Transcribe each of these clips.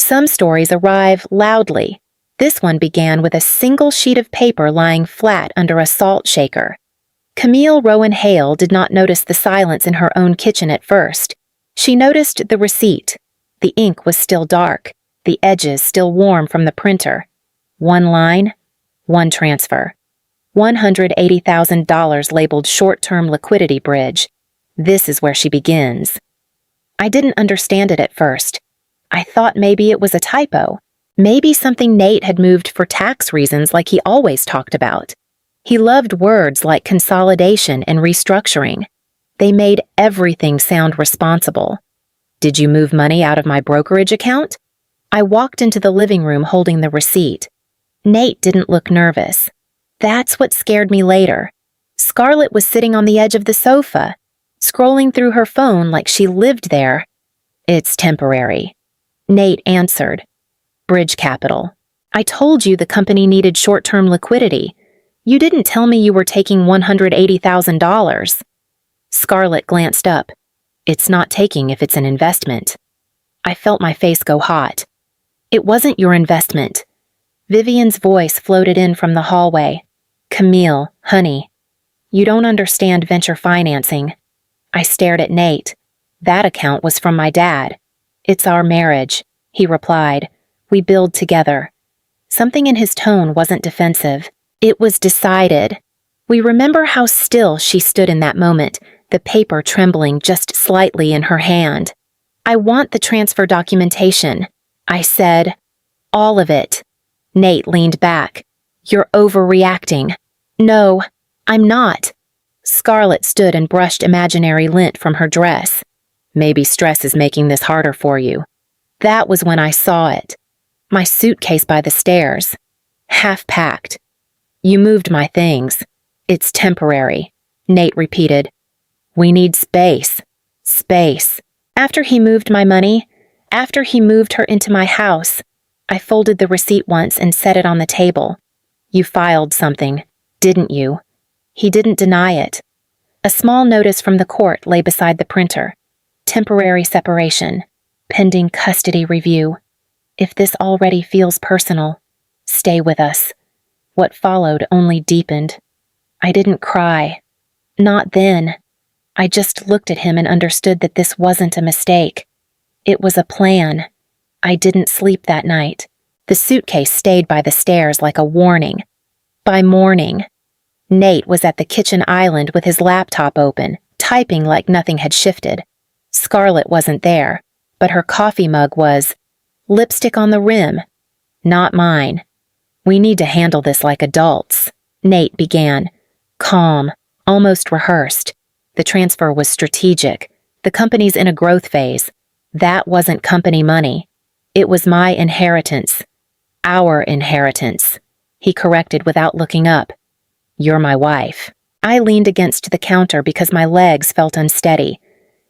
Some stories arrive loudly. This one began with a single sheet of paper lying flat under a salt shaker. Camille Rowan Hale did not notice the silence in her own kitchen at first. She noticed the receipt. The ink was still dark, the edges still warm from the printer. One line, one transfer. $180,000 labeled short-term liquidity bridge. This is where she begins. I didn't understand it at first. I thought maybe it was a typo. Maybe something Nate had moved for tax reasons like he always talked about. He loved words like consolidation and restructuring. They made everything sound responsible. Did you move money out of my brokerage account? I walked into the living room holding the receipt. Nate didn't look nervous. That's what scared me later. Scarlett was sitting on the edge of the sofa, scrolling through her phone like she lived there. It's temporary. Nate answered. Bridge Capital. I told you the company needed short-term liquidity. You didn't tell me you were taking $180,000. Scarlett glanced up. It's not taking if it's an investment. I felt my face go hot. It wasn't your investment. Vivian's voice floated in from the hallway. Camille, honey, you don't understand venture financing. I stared at Nate. That account was from my dad. It's our marriage, he replied. We build together. Something in his tone wasn't defensive. It was decided. We remember how still she stood in that moment, the paper trembling just slightly in her hand. I want the transfer documentation, I said. All of it. Nate leaned back. You're overreacting. No, I'm not. Scarlett stood and brushed imaginary lint from her dress. Maybe stress is making this harder for you. That was when I saw it. My suitcase by the stairs. Half packed. You moved my things. It's temporary, Nate repeated. We need space. Space. After he moved my money, after he moved her into my house, I folded the receipt once and set it on the table. You filed something, didn't you? He didn't deny it. A small notice from the court lay beside the printer. Temporary separation. Pending custody review. If this already feels personal, stay with us. What followed only deepened. I didn't cry. Not then. I just looked at him and understood that this wasn't a mistake. It was a plan. I didn't sleep that night. The suitcase stayed by the stairs like a warning. By morning, Nate was at the kitchen island with his laptop open, typing like nothing had shifted. Scarlett wasn't there, but her coffee mug was. Lipstick on the rim. Not mine. We need to handle this like adults, Nate began. Calm, almost rehearsed. The transfer was strategic. The company's in a growth phase. That wasn't company money. It was my inheritance. Our inheritance, he corrected without looking up. You're my wife. I leaned against the counter because my legs felt unsteady.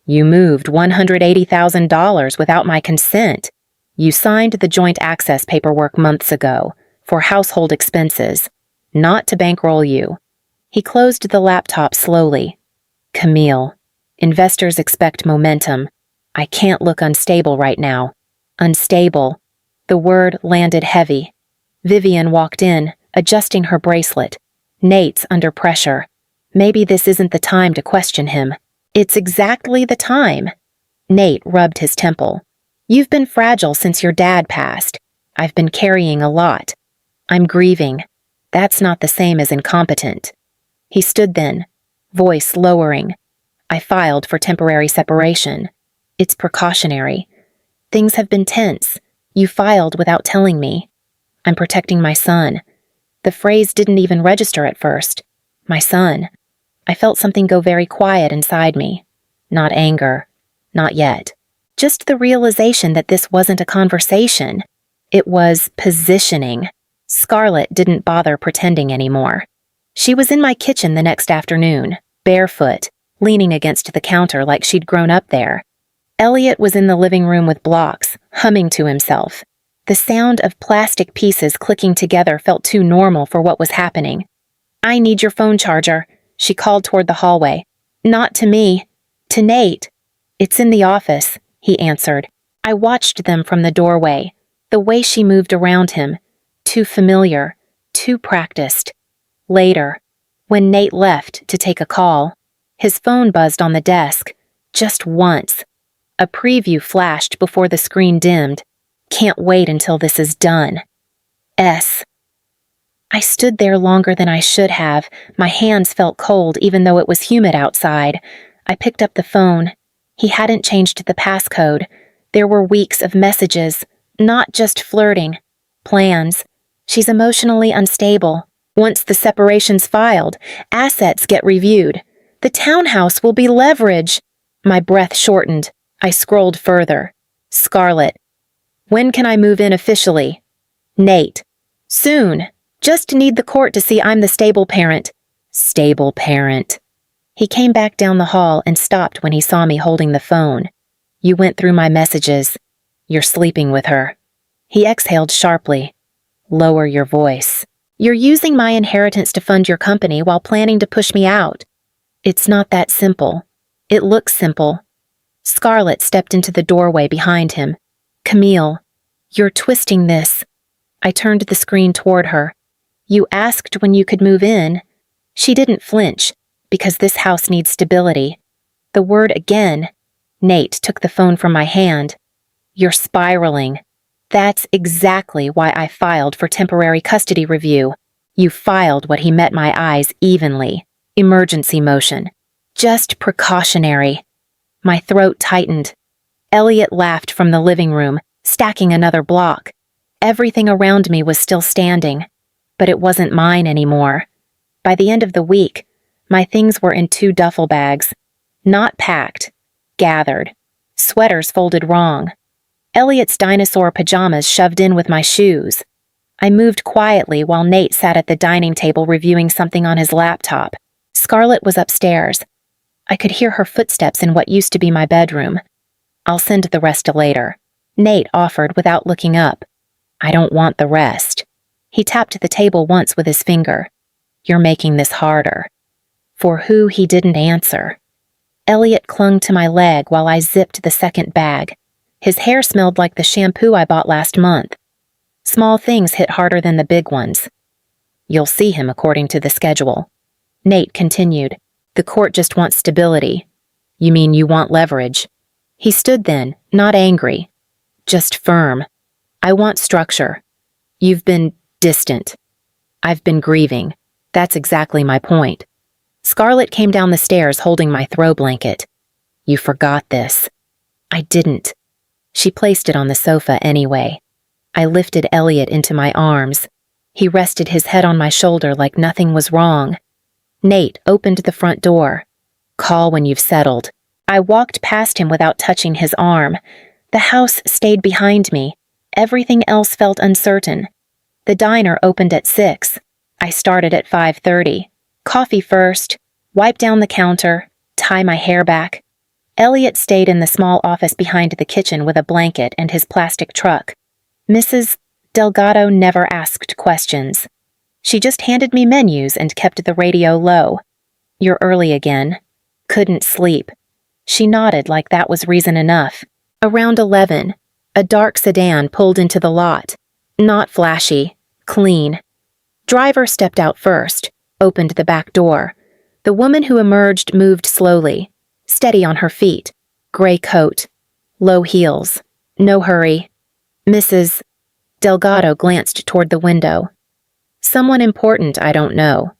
You moved $180,000 without my consent. You signed the joint access paperwork months ago for household expenses, not to bankroll you. He closed the laptop slowly. Camille, investors expect momentum. I can't look unstable right now. Unstable. The word landed heavy. Vivian walked in, adjusting her bracelet. Nate's under pressure. Maybe this isn't the time to question him. It's exactly the time. Nate rubbed his temple. You've been fragile since your dad passed. I've been carrying a lot. I'm grieving. That's not the same as incompetent. He stood then, voice lowering. I filed for temporary separation. It's precautionary. Things have been tense. You filed without telling me. I'm protecting my son. The phrase didn't even register at first. My son. I felt something go very quiet inside me. Not anger. Not yet. Just the realization that this wasn't a conversation. It was positioning. Scarlett didn't bother pretending anymore. She was in my kitchen the next afternoon, barefoot, leaning against the counter like she'd grown up there. Elliot was in the living room with blocks, humming to himself. The sound of plastic pieces clicking together felt too normal for what was happening. I need your phone charger, she called toward the hallway. Not to me. To Nate. It's in the office, he answered. I watched them from the doorway, The way she moved around him, too familiar, too practiced. Later, when Nate left to take a call, his phone buzzed on the desk, just once. A preview flashed before the screen dimmed. Can't wait until this is done. S. I stood there longer than I should have. My hands felt cold even though it was humid outside. I picked up the phone. He hadn't changed the passcode. There were weeks of messages, not just flirting. Plans. She's emotionally unstable. Once the separation's filed, assets get reviewed. The townhouse will be leverage. My breath shortened. I scrolled further. Scarlett. When can I move in officially? Nate. Soon. Just need the court to see I'm the stable parent. Stable parent. He came back down the hall and stopped when he saw me holding the phone. You went through my messages. You're sleeping with her. He exhaled sharply. Lower your voice. You're using my inheritance to fund your company while planning to push me out. It's not that simple. It looks simple. Scarlett stepped into the doorway behind him. Camille, you're twisting this. I turned the screen toward her. You asked when you could move in. She didn't flinch, because this house needs stability. The word again. Nate took the phone from my hand. You're spiraling. That's exactly why I filed for temporary custody review. You filed what he met my eyes evenly. Emergency motion. Just precautionary. My throat tightened. Elliot laughed from the living room, stacking another block. Everything around me was still standing, but it wasn't mine anymore. By the end of the week, my things were in 2 duffel bags. Not packed. Gathered. Sweaters folded wrong. Elliot's dinosaur pajamas shoved in with my shoes. I moved quietly while Nate sat at the dining table reviewing something on his laptop. Scarlett was upstairs. I could hear her footsteps in what used to be my bedroom. I'll send the rest later. Nate offered without looking up. I don't want the rest. He tapped the table once with his finger. You're making this harder. For who, he didn't answer. Elliot clung to my leg while I zipped the second bag. His hair smelled like the shampoo I bought last month. Small things hit harder than the big ones. You'll see him according to the schedule. Nate continued. The court just wants stability. You mean you want leverage? He stood then, not angry. Just firm. I want structure. You've been distant. I've been grieving. That's exactly my point. Scarlett came down the stairs holding my throw blanket. You forgot this. I didn't. She placed it on the sofa anyway. I lifted Elliot into my arms. He rested his head on my shoulder like nothing was wrong. Nate opened the front door. Call when you've settled. I walked past him without touching his arm. The house stayed behind me. Everything else felt uncertain. The diner opened at 6. I started at 5:30. Coffee first, wipe down the counter, tie my hair back. Elliot stayed in the small office behind the kitchen with a blanket and his plastic truck. Mrs. Delgado never asked questions. She just handed me menus and kept the radio low. You're early again. Couldn't sleep. She nodded like that was reason enough. Around 11, a dark sedan pulled into the lot. Not flashy, clean. Driver stepped out first, opened the back door. The woman who emerged moved slowly, steady on her feet. Gray coat, low heels, no hurry. Mrs. Delgado glanced toward the window. Someone important, I don't know.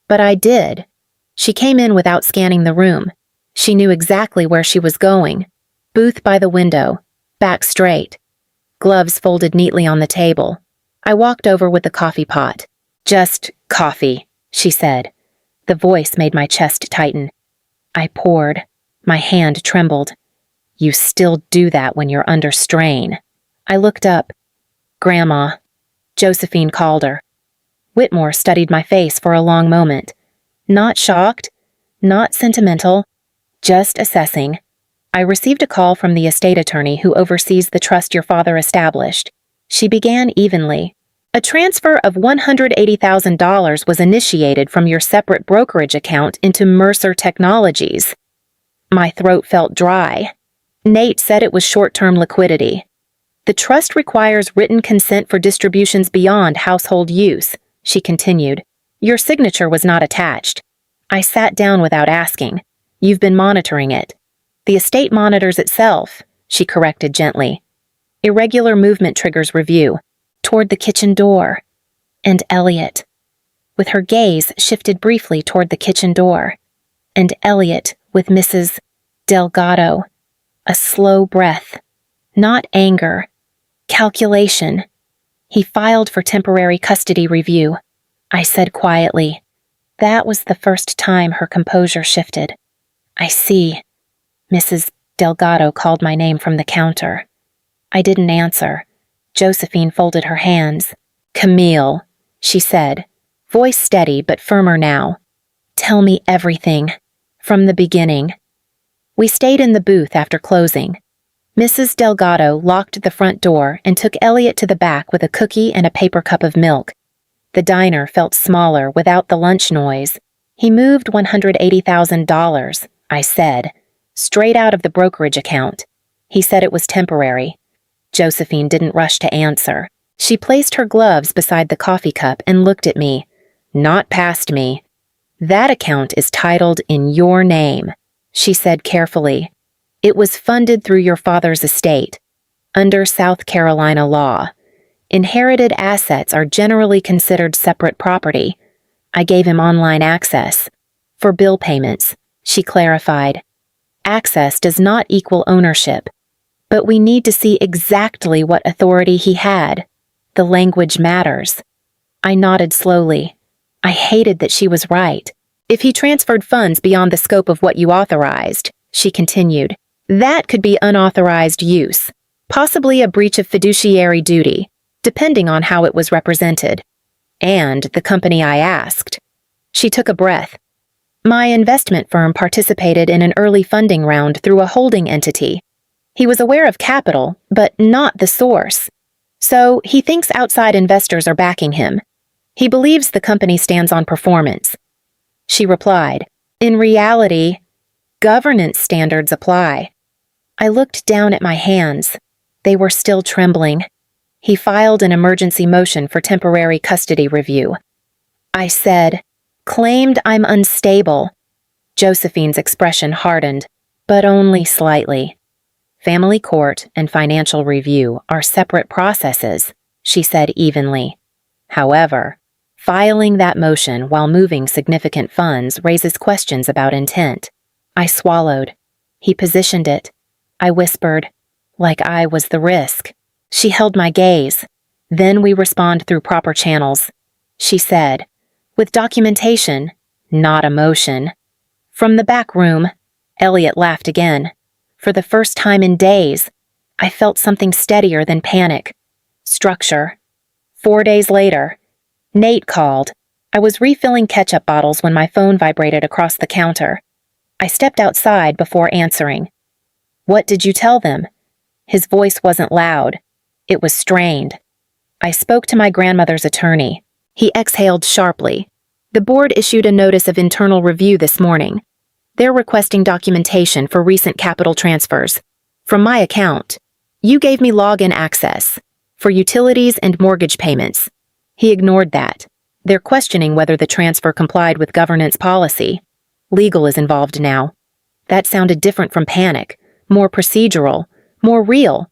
But I did. She came in without scanning the room. She knew exactly where she was going. Booth by the window, back straight. Gloves folded neatly on the table. I walked over with the coffee pot. Just coffee, she said. The voice made my chest tighten. I poured. My hand trembled. You still do that when you're under strain. I looked up. Grandma. Josephine called her. Whitmore studied my face for a long moment. Not shocked, not sentimental, just assessing. I received a call from the estate attorney who oversees the trust your father established. She began evenly. A transfer of $180,000 was initiated from your separate brokerage account into Mercer Technologies. My throat felt dry. Nate said it was short-term liquidity. The trust requires written consent for distributions beyond household use, she continued. Your signature was not attached. I sat down without asking. You've been monitoring it. The estate monitors itself, she corrected gently. Irregular movement triggers review. Toward the kitchen door. And Elliot. With her gaze shifted briefly toward the kitchen door. And Elliot with Mrs. Delgado. A slow breath. Not anger. Calculation. He filed for temporary custody review. I said quietly. That was the first time her composure shifted. I see. Mrs. Delgado called my name from the counter. I didn't answer. Josephine folded her hands. Camille, she said, voice steady but firmer now. Tell me everything. From the beginning. We stayed in the booth after closing. Mrs. Delgado locked the front door and took Elliot to the back with a cookie and a paper cup of milk. The diner felt smaller without the lunch noise. He moved $180,000, I said, straight out of the brokerage account. He said it was temporary. Josephine didn't rush to answer. She placed her gloves beside the coffee cup and looked at me. Not past me. That account is titled in your name, she said carefully. It was funded through your father's estate, under South Carolina law. Inherited assets are generally considered separate property. I gave him online access. For bill payments, she clarified. Access does not equal ownership. But we need to see exactly what authority he had. The language matters. I nodded slowly. I hated that she was right. If he transferred funds beyond the scope of what you authorized, she continued, that could be unauthorized use, possibly a breach of fiduciary duty, depending on how it was represented. And the company I asked. She took a breath. My investment firm participated in an early funding round through a holding entity. He was aware of capital, but not the source. So he thinks outside investors are backing him. He believes the company stands on performance. She replied, in reality, governance standards apply. I looked down at my hands. They were still trembling. He filed an emergency motion for temporary custody review. I said, claimed I'm unstable. Josephine's expression hardened, but only slightly. Family court and financial review are separate processes, she said evenly. However, filing that motion while moving significant funds raises questions about intent. I swallowed. He positioned it. I whispered, like I was the risk. She held my gaze. Then we respond through proper channels. She said, with documentation, not emotion. From the back room, Elliot laughed again. For the first time in days, I felt something steadier than panic. Structure. 4 days later, Nate called. I was refilling ketchup bottles when my phone vibrated across the counter. I stepped outside before answering. What did you tell them? His voice wasn't loud. It was strained. I spoke to my grandmother's attorney. He exhaled sharply. The board issued a notice of internal review this morning. They're requesting documentation for recent capital transfers. From my account. You gave me login access. For utilities and mortgage payments. He ignored that. They're questioning whether the transfer complied with governance policy. Legal is involved now. That sounded different from panic. More procedural. More real.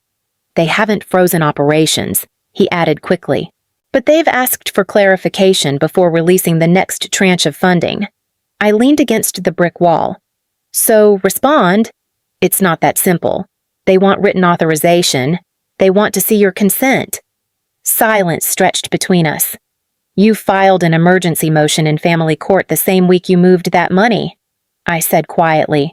They haven't frozen operations, he added quickly. But they've asked for clarification before releasing the next tranche of funding. I leaned against the brick wall. So, respond. It's not that simple. They want written authorization. They want to see your consent. Silence stretched between us. You filed an emergency motion in family court the same week you moved that money, I said quietly.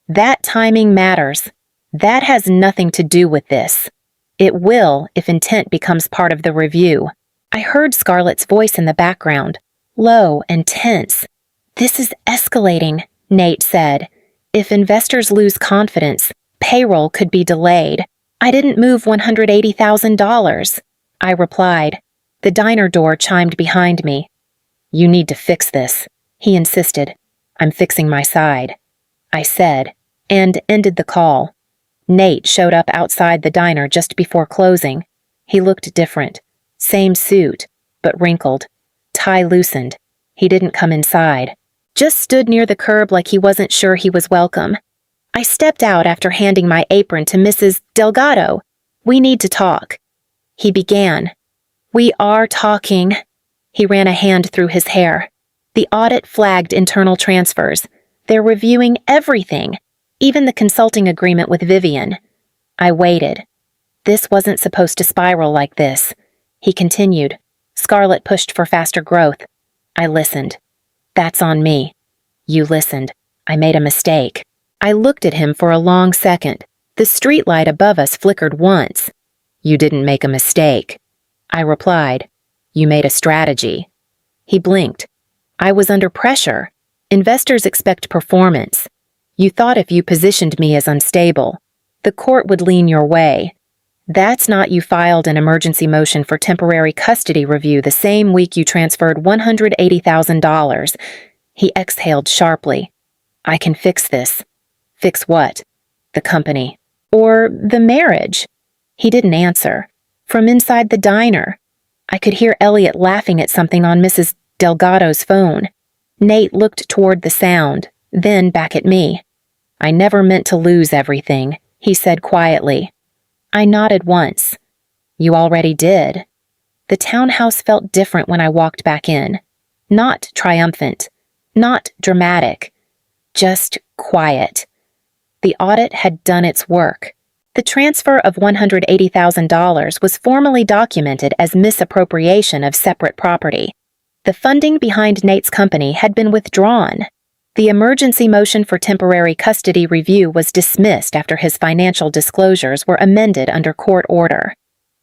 That timing matters. That has nothing to do with this. It will if intent becomes part of the review. I heard Scarlett's voice in the background, low and tense. This is escalating, Nate said. If investors lose confidence, payroll could be delayed. I didn't move $180,000, I replied. The diner door chimed behind me. You need to fix this, he insisted. I'm fixing my side, I said, and ended the call. Nate showed up outside the diner just before closing. He looked different. Same suit, but wrinkled. Tie loosened. He didn't come inside. Just stood near the curb like he wasn't sure he was welcome. I stepped out after handing my apron to Mrs. Delgado. "We need to talk." He began. "We are talking." He ran a hand through his hair. The audit flagged internal transfers. They're reviewing everything, even the consulting agreement with Vivian. I waited. This wasn't supposed to spiral like this. He continued. Scarlett pushed for faster growth. I listened. "That's on me." "You listened. I made a mistake." I looked at him for a long second. The streetlight above us flickered once. "You didn't make a mistake." I replied. "You made a strategy." He blinked. "I was under pressure. Investors expect performance. You thought if you positioned me as unstable, the court would lean your way. That's not you filed an emergency motion for temporary custody review the same week you transferred $180,000. He exhaled sharply. "I can fix this." "Fix what?" "The company." "Or the marriage?" He didn't answer. From inside the diner, I could hear Elliot laughing at something on Mrs. Delgado's phone. Nate looked toward the sound, then back at me. "I never meant to lose everything," he said quietly. I nodded once. "You already did." The townhouse felt different when I walked back in. Not triumphant. Not dramatic. Just quiet. The audit had done its work. The transfer of $180,000 was formally documented as misappropriation of separate property. The funding behind Nate's company had been withdrawn. The emergency motion for temporary custody review was dismissed after his financial disclosures were amended under court order.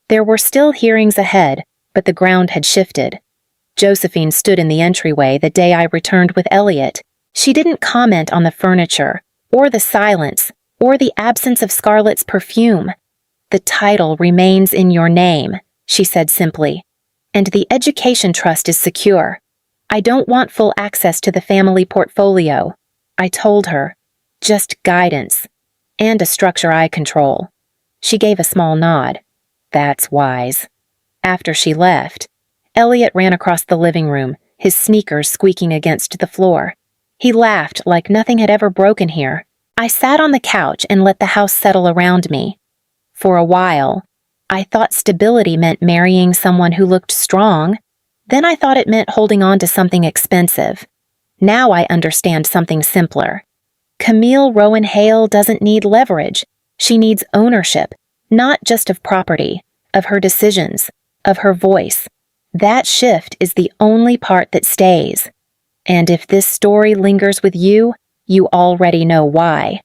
There were still hearings ahead, but the ground had shifted. Josephine stood in the entryway the day I returned with Elliot. She didn't comment on the furniture, or the silence, or the absence of Scarlett's perfume. "The title remains in your name," she said simply, "and the education trust is secure. I don't want full access to the family portfolio." I told her, "Just guidance, and a structure I control." She gave a small nod. "That's wise." After she left, Elliot ran across the living room, his sneakers squeaking against the floor. He laughed like nothing had ever broken here. I sat on the couch and let the house settle around me. For a while, I thought stability meant marrying someone who looked strong. Then I thought it meant holding on to something expensive. Now I understand something simpler. Camille Rowan Hale doesn't need leverage. She needs ownership, not just of property, of her decisions, of her voice. That shift is the only part that stays. And if this story lingers with you, you already know why.